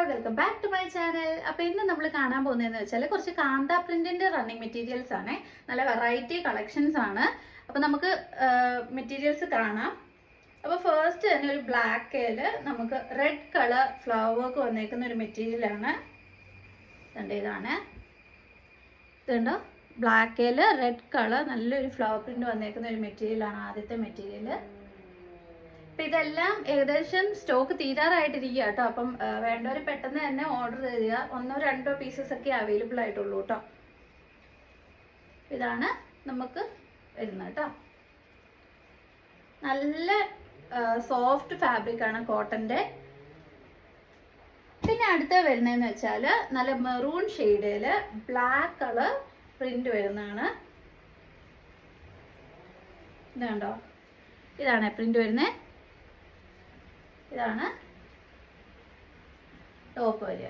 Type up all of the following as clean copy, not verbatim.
All, welcome back to my channel. അപ്പോൾ ഇന്ന് നമ്മൾ കാണാൻ പോകുന്നതെന്ന് വെച്ചാൽ കുറച്ച് കാന്ത പ്രിന്റിന്റെ റണ്ണിങ് മെറ്റീരിയൽസ് ആണ്. നല്ല വെറൈറ്റി കളക്ഷൻസ് ആണ്. അപ്പോൾ നമുക്ക് മെറ്റീരിയൽസ് കാണാം. അപ്പോൾ ഫസ്റ്റ് തന്നെ ഒരു ബ്ലാക്കിൽ നമുക്ക് റെഡ് കളർ ഫ്ലവർ വർക്ക് വന്നേക്കുന്ന ഒരു മെറ്റീരിയൽ ആണ്. ഇതാണ് ഇതുണ്ടോ, ബ്ലാക്കിൽ റെഡ് കളർ നല്ലൊരു ഫ്ലവർ പ്രിന്റ് വന്നേക്കുന്ന ഒരു മെറ്റീരിയൽ ആണ് ആദ്യത്തെ മെറ്റീരിയൽ. അപ്പം ഇതെല്ലാം ഏകദേശം സ്റ്റോക്ക് തീരാറായിട്ടിരിക്കുക കേട്ടോ. അപ്പം വേണ്ടവർ പെട്ടെന്ന് തന്നെ ഓർഡർ തരിക. 1-2 പീസസ് ഒക്കെ അവൈലബിൾ ആയിട്ടുള്ളൂ കേട്ടോ. ഇതാണ് നമുക്ക് വരുന്നത് കേട്ടോ. നല്ല സോഫ്റ്റ് ഫാബ്രിക് ആണ് കോട്ടന്റെ. പിന്നെ അടുത്ത വരുന്നതെന്ന് വെച്ചാൽ നല്ല മെറൂൺ ഷെയ്ഡിൽ ബ്ലാക്ക് കളർ പ്രിന്റ് വരുന്നതാണ്. ഇതുണ്ടോ, ഇതാണ് പ്രിന്റ് വരുന്നത്. ഇതാണ് ടോപ്പ് വരിക.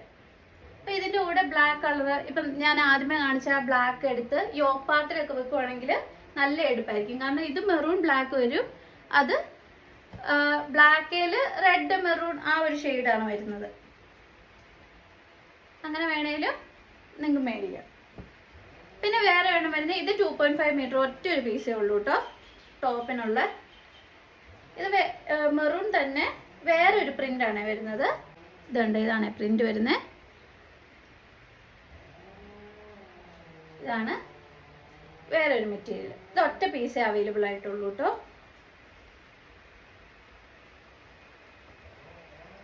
അപ്പം ഇതിൻ്റെ കൂടെ ബ്ലാക്ക് കളർ, ഇപ്പം ഞാൻ ആദ്യമേ കാണിച്ച ബ്ലാക്ക് എടുത്ത് യോക്ക് പാർട്ടിലൊക്കെ വെക്കുവാണെങ്കിൽ നല്ല എടുപ്പായിരിക്കും. കാരണം ഇത് മെറൂൺ ബ്ലാക്ക് വരും, അത് ബ്ലാക്കിൽ റെഡ് മെറൂൺ ആ ഒരു ഷെയ്ഡാണ് വരുന്നത്. അങ്ങനെ വേണേലും നിങ്ങൾക്ക് മേടിക്കാം. പിന്നെ വേറെ വേണം വരുന്നത്, ഇത് 2.5 മീറ്റർ ഒറ്റ ഒരു പീസേ ഉള്ളൂ കേട്ടോ ടോപ്പിനുള്ള. ഇത് മെറൂൺ തന്നെ വേറൊരു പ്രിന്റ് ആണ് വരുന്നത്. ഇതുണ്ട്, ഇതാണ് പ്രിന്റ് വരുന്നത്. ഇതാണ് വേറൊരു മെറ്റീരിയൽ. ഇത് ഒറ്റ പീസേ അവൈലബിൾ ആയിട്ടുള്ളൂ കേട്ടോ.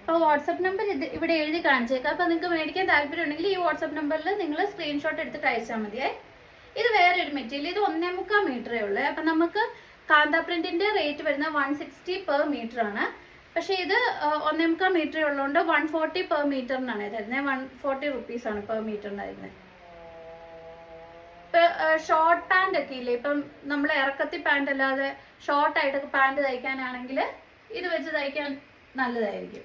അപ്പോൾ വാട്സപ്പ് നമ്പർ ഇവിടെ എഴുതി കാണിച്ചേക്കാം. അപ്പോൾ നിങ്ങൾക്ക് മേടിക്കാൻ താല്പര്യം ഉണ്ടെങ്കിൽ ഈ വാട്സപ്പ് നമ്പറിൽ നിങ്ങൾ സ്ക്രീൻഷോട്ട് എടുത്തിട്ട് അയച്ചാൽ മതിയേ. ഇത് വേറൊരു മെറ്റീരിയൽ. ഇത് 1.25 മീറ്ററേ ഉള്ളൂ. അപ്പം നമുക്ക് കാന്ത പ്രിന്റിന്റെ റേറ്റ് വരുന്നത് 160 പെർ മീറ്റർ ആണ്. പക്ഷേ ഇത് 1.25 മീറ്റർ ഉള്ളതുകൊണ്ട് 140 പെർ മീറ്ററിനാണ് തരുന്നത്. 140 റുപ്പീസാണ് പെർ മീറ്ററിന് തരുന്നത്. ഇപ്പം ഷോർട്ട് പാൻറ് ഒക്കെ ഇല്ലേ, ഇപ്പം നമ്മൾ ഇറക്കത്തി പാൻറ് അല്ലാതെ ഷോർട്ടായിട്ടൊക്കെ പാൻറ് തയ്ക്കാനാണെങ്കിൽ ഇത് വെച്ച് തയ്ക്കാൻ നല്ലതായിരിക്കും.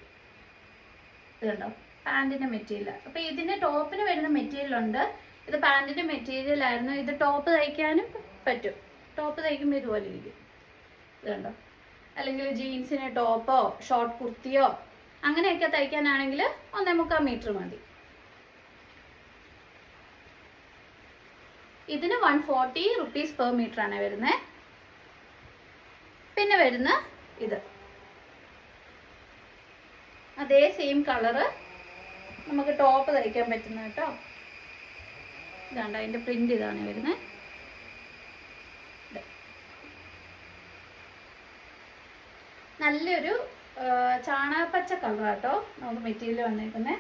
ഇതുണ്ടോ, പാൻറ്റിൻ്റെ മെറ്റീരിയൽ. അപ്പം ഇതിന് ടോപ്പിന് വരുന്ന മെറ്റീരിയൽ ഉണ്ട്. ഇത് പാൻറ്റിൻ്റെ മെറ്റീരിയൽ ആയിരുന്നു. ഇത് ടോപ്പ് തയ്ക്കാനും പറ്റും. ടോപ്പ് തയ്ക്കുമ്പോൾ ഇതുപോലെ ഇരിക്കും. ഇതുണ്ടോ, അല്ലെങ്കിൽ ജീൻസിന് ടോപ്പോ ഷോർട്ട് കുർത്തിയോ അങ്ങനെയൊക്കെ തയ്ക്കാനാണെങ്കിൽ 1.25 മീറ്റർ മതി. ഇതിന് 140 റുപ്പീസ് പെർ മീറ്റർ ആണ് വരുന്നത്. പിന്നെ വരുന്ന ഇത് അതേ സെയിം കളറ് നമുക്ക് ടോപ്പ് തയ്ക്കാൻ പറ്റുന്ന കേട്ടോ. ഇതാണ്ട് അതിൻ്റെ പ്രിന്റ് ഇതാണ് വരുന്നത്. നല്ലൊരു ചാണകപ്പച്ച കളറാട്ടോ നമുക്ക് മെറ്റീരിയൽ വന്നേക്കുന്നത്.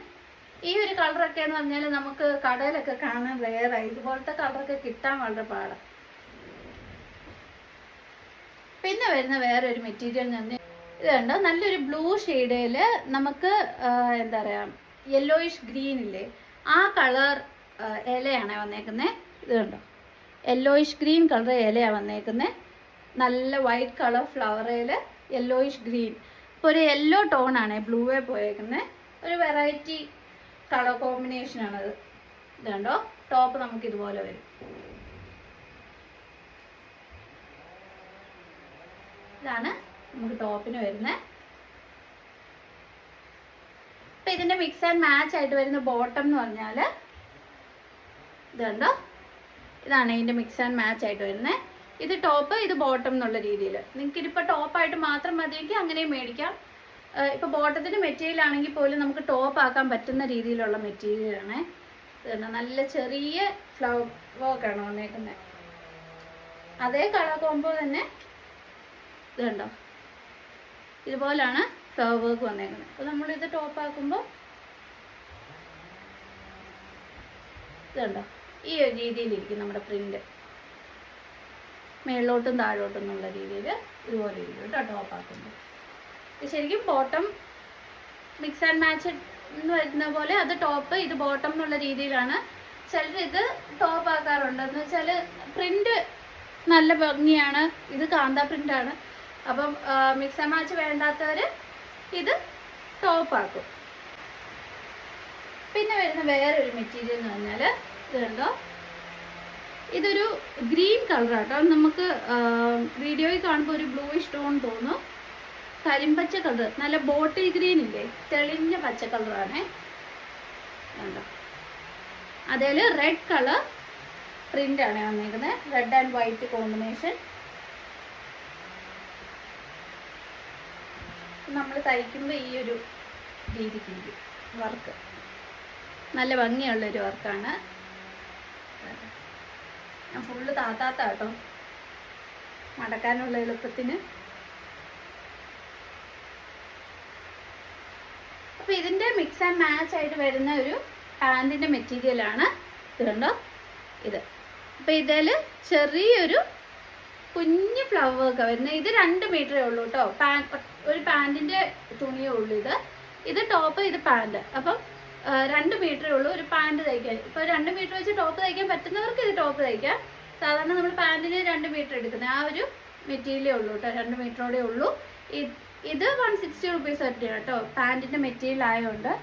ഈ ഒരു കളറൊക്കെ എന്ന് പറഞ്ഞാൽ നമുക്ക് കടയിലൊക്കെ കാണാൻ റെയറായി. ഇതുപോലത്തെ കളറൊക്കെ കിട്ടാൻ വളരെ പാടാണ്. പിന്നെ വരുന്ന വേറൊരു മെറ്റീരിയൽ എന്ന് പറഞ്ഞാൽ ഇത് കണ്ടോ, നല്ലൊരു ബ്ലൂ ഷെയ്ഡിൽ നമുക്ക് എന്താ പറയുക, യെല്ലോയിഷ് ഗ്രീൻ ഇല്ലേ, ആ കളർ ഇലയാണ് വന്നേക്കുന്നത്. ഇത് കണ്ടോ, യെല്ലോയിഷ് ഗ്രീൻ കളർ ഇലയാണ് വന്നേക്കുന്നത്. നല്ല വൈറ്റ് കളർ ഫ്ലവറിൽ യെല്ലോയിഷ് ഗ്രീൻ. ഇപ്പോൾ ഒരു യെല്ലോ ടോണാണ് ബ്ലൂവേ പോയേക്കുന്നത്. ഒരു വെറൈറ്റി കളർ കോമ്പിനേഷനാണത്. ഇത് കണ്ടോ, ടോപ്പ് നമുക്ക് ഇതുപോലെ വരും. ഇതാണ് നമുക്ക് ടോപ്പിന് വരുന്നത്. അപ്പം ഇതിൻ്റെ മിക്സ് ആൻഡ് മാച്ച് ആയിട്ട് വരുന്ന ബോട്ടം എന്ന് പറഞ്ഞാൽ ഇത് കണ്ടോ, ഇതാണ് ഇതിൻ്റെ മിക്സ് ആൻഡ് മാച്ച് ആയിട്ട് വരുന്നത്. ഇത് ടോപ്പ്, ഇത് ബോട്ടം എന്നുള്ള രീതിയിൽ. നിങ്ങൾക്ക് ഇതിപ്പോൾ ടോപ്പായിട്ട് മാത്രം മതിയെങ്കിൽ അങ്ങനെയും മേടിക്കാം. ഇപ്പോൾ ബോട്ടത്തിൻ്റെ മെറ്റീരിയൽ ആണെങ്കിൽ പോലും നമുക്ക് ടോപ്പ് ആക്കാൻ പറ്റുന്ന രീതിയിലുള്ള മെറ്റീരിയലാണ്. ഇത് നല്ല ചെറിയ ഫ്ലവർ വർക്കാണ് വന്നേക്കുന്നത്. അതേ കളർ കോമ്പോ തന്നെ. ഇത് കണ്ടോ, ഇതുപോലാണ് ഫ്ലവർ വർക്ക് വന്നേക്കുന്നത്. അപ്പോൾ നമ്മളിത് ടോപ്പ് ആക്കുമ്പോൾ ഇത് കണ്ടോ, ഈ ഒരു രീതിയിലിരിക്കും നമ്മുടെ പ്രിന്റ്. മേളിലോട്ടും താഴോട്ടും എന്നുള്ള രീതിയിൽ ഇതുപോലെ ഇരിക്കും കേട്ടോ ടോപ്പ് ആക്കുമ്പോൾ. ശരിക്കും ബോട്ടം മിക്സ് ആൻഡ് മാച്ച് എന്ന് വരുന്ന പോലെ അത് ടോപ്പ്, ഇത് ബോട്ടം എന്നുള്ള രീതിയിലാണ് ചിലർ ഇത് ടോപ്പ് ആക്കാറുണ്ട്. എന്ന് വെച്ചാൽ പ്രിന്റ് നല്ല ഭംഗിയാണ്, ഇത് കാന്ത പ്രിന്റാണ്. അപ്പം മിക്സ് ആൻഡ് മാച്ച് വേണ്ടാത്തവർ ഇത് ടോപ്പ് ആക്കും. പിന്നെ വരുന്ന വേറൊരു മെറ്റീരിയൽ എന്ന് പറഞ്ഞാൽ ഇത് കണ്ടോ, ഇതൊരു ഗ്രീൻ കളറാട്ടോ. നമുക്ക് വീഡിയോയിൽ കാണുമ്പോൾ ഒരു ബ്ലൂയിഷ് ടോൺ തോന്നും. കരിമ്പച്ച കളർ, നല്ല ബോട്ടിൽ ഗ്രീൻ ഇല്ലേ, തെളിഞ്ഞ പച്ച കളറാണ്. കണ്ടോ, അതിൽ റെഡ് കളർ പ്രിന്റ് ആണ് വന്നിരിക്കുന്നത്, റെഡ് ആൻഡ് വൈറ്റ് കോമ്പിനേഷൻ. നമ്മൾ തയ്ക്കുമ്പോൾ ഈ ഒരു രീതിക്ക് വർക്ക് നല്ല ഭംഗിയുള്ളൊരു വർക്കാണ്. ഞാൻ ഫുള്ള് താത്താട്ടോ മടക്കാനുള്ള എളുപ്പത്തിന്. അപ്പോൾ ഇതിൻ്റെ മിക്സ് ആൻഡ് മാച്ച് ആയിട്ട് വരുന്ന ഒരു പാൻറ്റിൻ്റെ മെറ്റീരിയലാണ് ഇത്. കണ്ടോ ഇത്. അപ്പോൾ ഇതിൽ ചെറിയൊരു കുഞ്ഞ് ഫ്ലവർ ഒക്കെ വരുന്നത്. ഇത് 2 മീറ്ററേ ഉള്ളൂ കേട്ടോ. ഒരു പാൻറ്റിൻ്റെ തുണിയേ ഉള്ളൂ ഇത്. ഇത് ടോപ്പ്, ഇത് പാൻറ്. അപ്പം 2 മീറ്ററേ ഉള്ളൂ ഒരു പാൻറ് തയ്ക്കാൻ. ഇപ്പോൾ 2 മീറ്റർ വെച്ച് ടോപ്പ് തയ്ക്കാൻ പറ്റുന്നവർക്ക് ഇത് ടോപ്പ് തയ്ക്കാം. സാധാരണ നമ്മൾ പാൻറ്റിന് 2 മീറ്റർ എടുക്കുന്നത് ആ ഒരു മെറ്റീരിയലേ ഉള്ളൂ കേട്ടോ. 2 മീറ്ററോടെ ഉള്ളൂ. ഇത് 160 റുപ്പീസ് ഒറ്റയാണ് കേട്ടോ, പാൻറ്റിൻ്റെ മെറ്റീരിയൽ ആയതുകൊണ്ട്.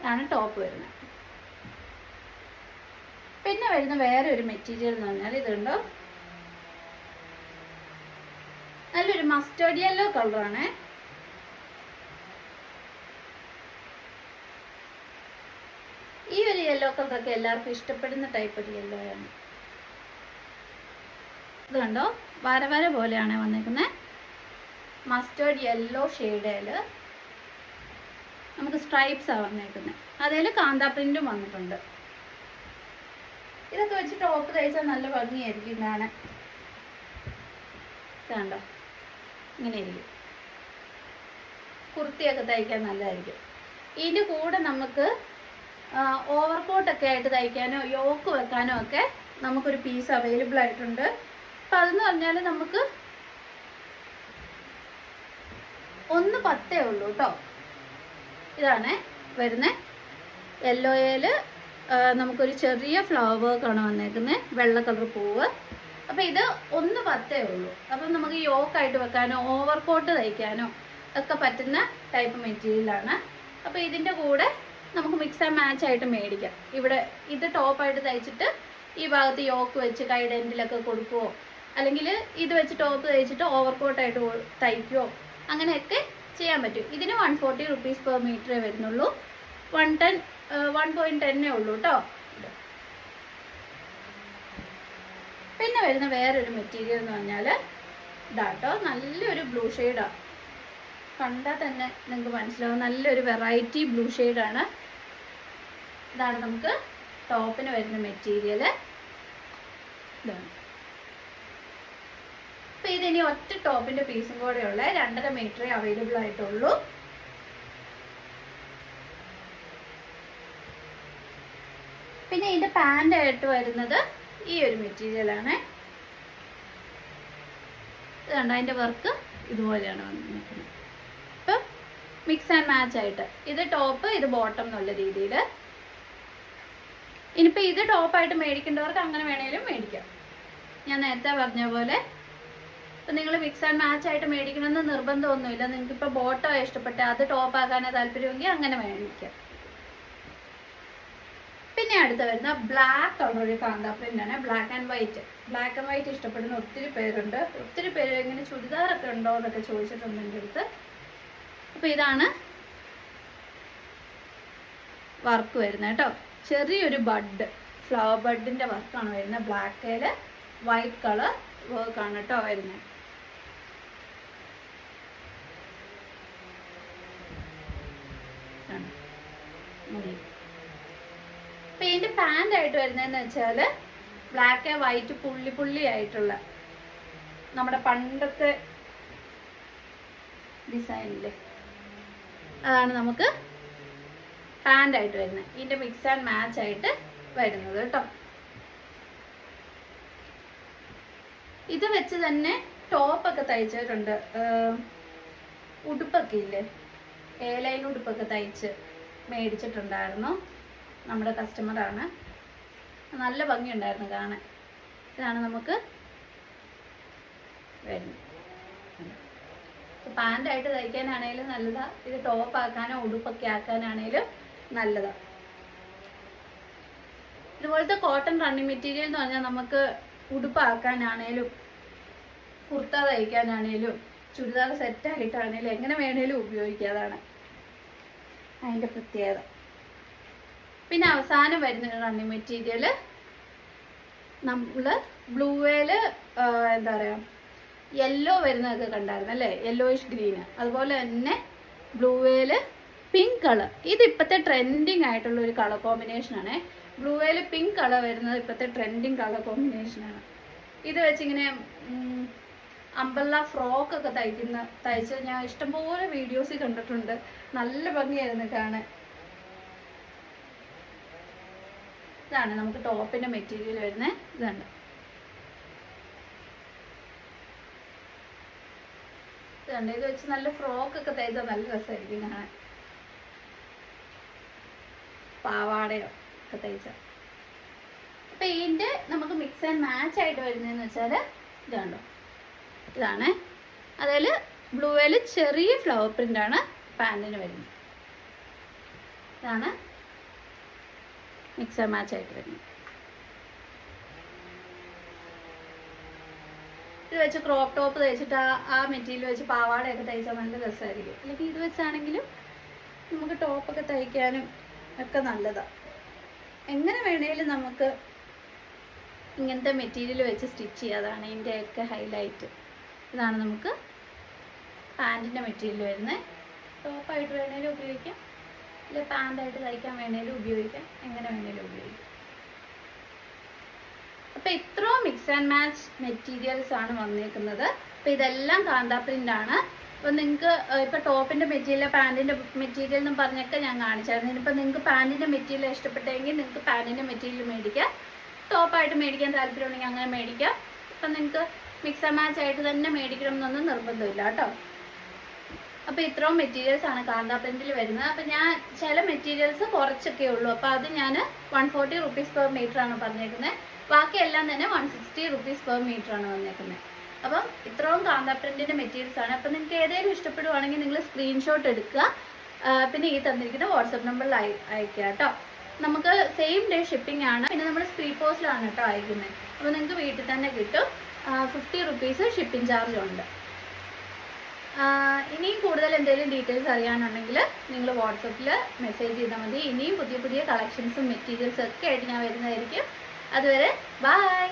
ആണ് ടോപ്പ് വരുന്നത്. പിന്നെ വരുന്ന വേറെ ഒരു മെറ്റീരിയൽ എന്ന് പറഞ്ഞാൽ ഇതുണ്ടോ, നല്ലൊരു മസ്റ്റേർഡ് യെല്ലോ കളറാണ്. ഈ ഒരു യെല്ലോ കളറൊക്കെ എല്ലാവർക്കും ഇഷ്ടപ്പെടുന്ന ടൈപ്പ് ഒരു യെല്ലോ ആണ്. ഇത് കണ്ടോ, വര പോലെയാണ് വന്നേക്കുന്നത്. മസ്റ്റേർഡ് യെല്ലോ ഷെയ്ഡിൽ നമുക്ക് സ്ട്രൈപ്സാണ് വന്നേക്കുന്നത്. അതിൽ കാന്താ പ്രിന്റും വന്നിട്ടുണ്ട്. ഇതൊക്കെ വെച്ച് ടോപ്പ് തയ്ച്ചാൽ നല്ല ഭംഗിയായിരിക്കും കാണാൻ. കണ്ടോ, ഇങ്ങനെ ഇരിക്കും. കുർത്തിയൊക്കെ തയ്ക്കാൻ നല്ലതായിരിക്കും. ഇതിൻ്റെ കൂടെ നമുക്ക് ഓവർകോട്ടൊക്കെ ആയിട്ട് തയ്ക്കാനോ യോക്ക് വെക്കാനോ ഒക്കെ നമുക്കൊരു പീസ് അവൈലബിൾ ആയിട്ടുണ്ട്. അപ്പം അതെന്ന് പറഞ്ഞാൽ നമുക്ക് 1.10 ഉള്ളൂ കേട്ടോ. ഇതാണ് വരുന്നത്. യെല്ലോയിൽ നമുക്കൊരു ചെറിയ ഫ്ലവർ വർക്കാണ് വന്നേക്കുന്നത്, വെള്ള കളർ പൂവ്. അപ്പോൾ ഇത് 1.10 ഉള്ളൂ. അപ്പം നമുക്ക് യോക്കായിട്ട് വെക്കാനോ ഓവർകോട്ട് തയ്ക്കാനോ ഒക്കെ പറ്റുന്ന ടൈപ്പ് മെറ്റീരിയലാണ്. അപ്പോൾ ഇതിൻ്റെ കൂടെ നമുക്ക് മിക്സ് ആൻഡ് മാച്ച് ആയിട്ട് മേടിക്കാം. ഇവിടെ ഇത് ടോപ്പായിട്ട് തയ്ച്ചിട്ട് ഈ ഭാഗത്ത് യോക്ക് വെച്ച് കൈയുടെ എൻഡിലൊക്കെ കൊടുക്കുവോ, അല്ലെങ്കിൽ ഇത് വെച്ച് ടോപ്പ് തയ്ച്ചിട്ട് ഓവർകോട്ടായിട്ട് തയ്ക്കുവോ, അങ്ങനെയൊക്കെ ചെയ്യാൻ പറ്റും. ഇതിന് 140 റുപ്പീസ് പെർ മീറ്ററേ വരുന്നുള്ളൂ. 1.10 ഉള്ളൂ കേട്ടോ. പിന്നെ വരുന്ന വേറൊരു മെറ്റീരിയൽ എന്ന് പറഞ്ഞാൽ ഇതാട്ടോ, നല്ലൊരു ബ്ലൂ ഷെയ്ഡാണ്. കണ്ടാൽ തന്നെ നിങ്ങൾക്ക് മനസ്സിലാവും, നല്ലൊരു വെറൈറ്റി ബ്ലൂ ഷെയ്ഡാണ്. ഇതാണ് നമുക്ക് ടോപ്പിന് വരുന്ന മെറ്റീരിയൽ. ഇതാണ്. അപ്പോൾ ഇതിനി ഒറ്റ ടോപ്പിൻ്റെ പീസും കൂടെ ഉള്ള 2.5 മീറ്ററേ അവൈലബിൾ ആയിട്ടുള്ളൂ. പിന്നെ ഇതിൻ്റെ പാൻ്റ് ആയിട്ട് വരുന്നത് ഈ ഒരു മെറ്റീരിയലാണ്. ഇത് കണ്ടോ, അതിൻ്റെ വർക്ക് ഇതുപോലെയാണ് വന്നിരിക്കുന്നത്. ഇപ്പം മിക്സ് ആൻഡ് മാച്ച് ആയിട്ട് ഇത് ടോപ്പ്, ഇത് ബോട്ടം എന്നുള്ള രീതിയിൽ. ഇനിയിപ്പോൾ ഇത് ടോപ്പായിട്ട് മേടിക്കേണ്ടവർക്ക് അങ്ങനെ വേണേലും മേടിക്കാം. ഞാൻ നേരത്തെ പറഞ്ഞ പോലെ ഇപ്പം നിങ്ങൾ മിക്സ് ആൻഡ് മാച്ച് ആയിട്ട് മേടിക്കണമെന്ന് നിർബന്ധമൊന്നുമില്ല. നിങ്ങൾക്കിപ്പോൾ ബോട്ടോ ഇഷ്ടപ്പെട്ട് അത് ടോപ്പാക്കാനേ താല്പര്യമെങ്കിൽ അങ്ങനെ മേടിക്കാം. പിന്നെ അടുത്ത് വരുന്ന ബ്ലാക്ക് കളർ ഒരു കാന്താ പ്രിൻ്റാണ്, black and white. Black and white ഇഷ്ടപ്പെടുന്ന ഒത്തിരി പേരുണ്ട്. ഒത്തിരി പേര് ഇങ്ങനെ ചുരിദാറൊക്കെ ഉണ്ടോ എന്നൊക്കെ ചോദിച്ചിട്ടുണ്ട് എൻ്റെ അടുത്ത്. അപ്പോൾ ഇതാണ് വർക്ക് വരുന്നത് കേട്ടോ. ചെറിയൊരു ബഡ്, ഫ്ലവർ ബഡിൻ്റെ വർക്കാണ് വരുന്നത്. ബ്ലാക്കിൽ വൈറ്റ് കളർ വർക്കാണ് കേട്ടോ വരുന്നത്. അപ്പം ഇതിൻ്റെ പാൻ്റ് ആയിട്ട് വരുന്നതെന്ന് വെച്ചാൽ ബ്ലാക്ക് വൈറ്റ് പുള്ളി ആയിട്ടുള്ള നമ്മുടെ പണ്ടത്തെ ഡിസൈനില്ലേ, അതാണ് നമുക്ക് പാൻ്റ് ആയിട്ട് വരുന്നത്. ഇതിൻ്റെ മിക്സ് ആൻഡ് മാച്ച് ആയിട്ട് വരുന്നത് കേട്ടോ. ഇത് വെച്ച് തന്നെ ടോപ്പൊക്കെ തയ്ച്ചിട്ടുണ്ട്. ഉടുപ്പൊക്കെ ഇല്ലേ, ലൈൻ ഉടുപ്പൊക്കെ തയ്ച്ച് മേടിച്ചിട്ടുണ്ടായിരുന്നു. നമ്മുടെ കസ്റ്റമറാണ്. നല്ല ഭംഗിയുണ്ടായിരുന്നു കാണാൻ. ഇതാണ് നമുക്ക് വരുന്നത്. പാൻ്റായിട്ട് തയ്ക്കാനാണേലും നല്ലതാണ്. ഇത് ടോപ്പ് ആക്കാനോ ഉടുപ്പൊക്കെ ആക്കാനാണേലും നല്ലതാണ്. ഇതുപോലത്തെ കോട്ടൺ റണ്ണിങ് മെറ്റീരിയൽ എന്ന് പറഞ്ഞാൽ നമുക്ക് ഉടുപ്പാക്കാനാണേലും കുർത്ത തയ്ക്കാനാണേലും ചുരിദാർ സെറ്റായിട്ടാണേലും എങ്ങനെ വേണേലും ഉപയോഗിക്കാതാണ്. അതിൻ്റെ പ്രത്യേകത. പിന്നെ അവസാനം വരുന്ന റണ്ണിങ് മെറ്റീരിയൽ നമ്മൾ ബ്ലൂവേൽ എന്താ പറയുക യെല്ലോ വരുന്നതൊക്കെ കണ്ടായിരുന്നു അല്ലേ, യെല്ലോയിഷ് ഗ്രീന്. അതുപോലെ തന്നെ ബ്ലൂവേൽ പിങ്ക് കളർ, ഇത് ഇപ്പോഴത്തെ ട്രെൻഡിങ് ആയിട്ടുള്ള ഒരു കളർ കോമ്പിനേഷനാണ്. ബ്ലൂവേൽ പിങ്ക് കളർ വരുന്നത് ഇപ്പോഴത്തെ ട്രെൻഡിങ് കളർ കോമ്പിനേഷനാണ്. ഇത് വെച്ചിങ്ങനെ അംബ്രല്ല ഫ്രോക്കൊക്കെ തയ്ച്ച് ഞാൻ ഇഷ്ടംപോലെ വീഡിയോസിൽ കണ്ടിട്ടുണ്ട്. നല്ല ഭംഗിയായിരുന്നു കാണാൻ. ഇതാണ് നമുക്ക് ടോപ്പിന്റെ മെറ്റീരിയൽ വരുന്നത്. ഇതാണ് ഇത് വെച്ച് നല്ല ഫ്രോക്കൊക്കെ തയ്ച്ചാൽ നല്ല രസമായിരിക്കും കാണാൻ. പാവാടയോ ഒക്കെ തയ്ച്ചാൽ. അപ്പൊ ഇതിന്റെ നമുക്ക് മിക്സ് ആൻഡ് മാച്ച് ആയിട്ട് വരുന്നതെന്ന് വെച്ചാൽ ഇതാണോ, ഇതാണ്. അതിൽ ബ്ലൂവേൽ ചെറിയ ഫ്ലവർ പ്രിന്റ് ആണ് പാൻറ്റിന് വരുന്നത്. ഇതാണ് മിക്സ് ആൻഡ് മാച്ച് ആയിട്ട് വരുന്നത്. ഇത് വെച്ച് ക്രോപ്പ് ടോപ്പ് തയ്ച്ചിട്ട് ആ മെറ്റീരിയൽ വെച്ച് പാവാടയൊക്കെ തയ്ച്ചാൽ നല്ല രസമായിരിക്കും. അല്ലെങ്കിൽ ഇത് വെച്ചാണെങ്കിലും നമുക്ക് ടോപ്പൊക്കെ തയ്ക്കാനും ഒക്കെ നല്ലതാണ്. എങ്ങനെ വേണേലും നമുക്ക് ഇങ്ങനത്തെ മെറ്റീരിയൽ വെച്ച് സ്റ്റിച്ച് ചെയ്യുക. അതാണ് ഇതിൻ്റെയൊക്കെ ഹൈലൈറ്റ്. ഇതാണ് നമുക്ക് പാൻറ്റിൻ്റെ മെറ്റീരിയൽ വരുന്നത്. ടോപ്പായിട്ട് വേണേലും ഉപയോഗിക്കാം, ഇല്ല പാൻറ്റായിട്ട് തയ്ക്കാൻ വേണേലും ഉപയോഗിക്കാം, എങ്ങനെ വേണേലും ഉപയോഗിക്കാം. അപ്പോൾ ഇത്രയും മിക്സ് ആൻഡ് മാച്ച് മെറ്റീരിയൽസ് ആണ് വന്നേക്കുന്നത്. അപ്പോൾ ഇതെല്ലാം കാന്താ പ്രിൻ്റ് ആണ്. അപ്പോൾ നിങ്ങൾക്ക് ഇപ്പോൾ ടോപ്പിൻ്റെ മെറ്റീരിയൽ പാൻറ്റിൻ്റെ മെറ്റീരിയൽ എന്നും പറഞ്ഞൊക്കെ ഞാൻ കാണിച്ചായിരുന്നു. ഇനിയിപ്പോൾ നിങ്ങൾക്ക് പാൻറ്റിൻ്റെ മെറ്റീരിയൽ ഇഷ്ടപ്പെട്ടെങ്കിൽ നിങ്ങൾക്ക് പാൻറ്റിൻ്റെ മെറ്റീരിയൽ മേടിക്കാം, ടോപ്പായിട്ട് മേടിക്കാൻ താല്പര്യമുണ്ടെങ്കിൽ അങ്ങനെ മേടിക്കാം. അപ്പം നിങ്ങൾക്ക് മിക്സ് ആൻഡ് മാച്ച് ആയിട്ട് തന്നെ മേടിക്കണം എന്നൊന്നും നിർബന്ധമില്ല കേട്ടോ. അപ്പോൾ ഇത്രയും മെറ്റീരിയൽസ് ആണ് കാന്താ പ്രിൻറ്റിൽ വരുന്നത്. അപ്പോൾ ഞാൻ ചില മെറ്റീരിയൽസ് കുറച്ചൊക്കെ ഉള്ളൂ. അപ്പോൾ അത് ഞാൻ 140 rupees per meter ആണ് പറഞ്ഞേക്കുന്നത്. ബാക്കിയെല്ലാം തന്നെ 160 rupees per meter ആണ് വന്നേക്കുന്നത്. അപ്പം ഇത്രയും കാന്താ പ്രിൻറ്റിൻ്റെ മെറ്റീരിയൽസ് ആണ്. അപ്പം നിങ്ങൾക്ക് ഏതെങ്കിലും ഇഷ്ടപ്പെടുവാണെങ്കിൽ നിങ്ങൾ സ്ക്രീൻഷോട്ട് എടുക്കുക, പിന്നെ ഈ തന്നിരിക്കുന്ന വാട്സപ്പ് നമ്പറിൽ അയക്കുക കേട്ടോ. നമുക്ക് സെയിം ഡേ ഷിപ്പിംഗ് ആണ്. പിന്നെ നമ്മൾ സ്പീഡ് പോസ്റ്റിലാണ് കേട്ടോ അയക്കുന്നത്. അപ്പോൾ നിങ്ങൾക്ക് വീട്ടിൽ തന്നെ കിട്ടും. 50 rupees ഷിപ്പിംഗ് ചാർജ് ഉണ്ട്. ഇനിയും കൂടുതൽ എന്തെങ്കിലും ഡീറ്റെയിൽസ് അറിയാനുണ്ടെങ്കിൽ നിങ്ങൾ വാട്സപ്പിൽ മെസ്സേജ് ചെയ്താൽ മതി. ഇനിയും പുതിയ പുതിയ കളക്ഷൻസും മെറ്റീരിയൽസും ഒക്കെ ആയിട്ട് ഞാൻ വരുന്നതായിരിക്കും. അതുവരെ ബൈ.